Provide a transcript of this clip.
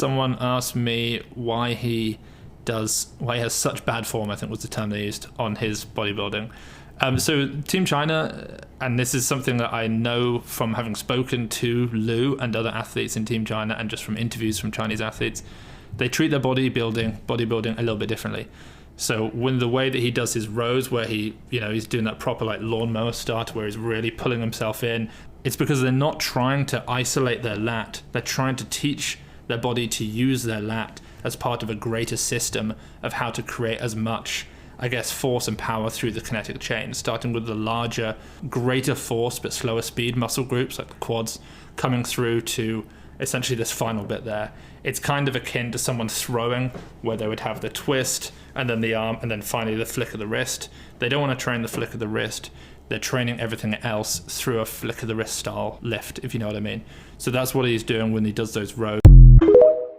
Someone asked me why he has such bad form, I think was the term they used, on his bodybuilding. So Team China, and this is something that I know from having spoken to Lou and other athletes in Team China and just from interviews from Chinese athletes, they treat their bodybuilding a little bit differently. So when the way that he does his rows, where he's doing that proper like lawnmower start, where he's really pulling himself in, it's because they're not trying to isolate their lat. They're trying to teach their body to use their lat as part of a greater system of how to create as much, I guess, force and power through the kinetic chain, starting with the larger, greater force but slower speed muscle groups like the quads, coming through to essentially this final bit there. It's kind of akin to someone throwing, where they would have the twist and then the arm and then finally the flick of the wrist. They don't want to train the flick of the wrist. They're training everything else through a flick of the wrist style lift, if you know what I mean. So that's what he's doing when he does those rows.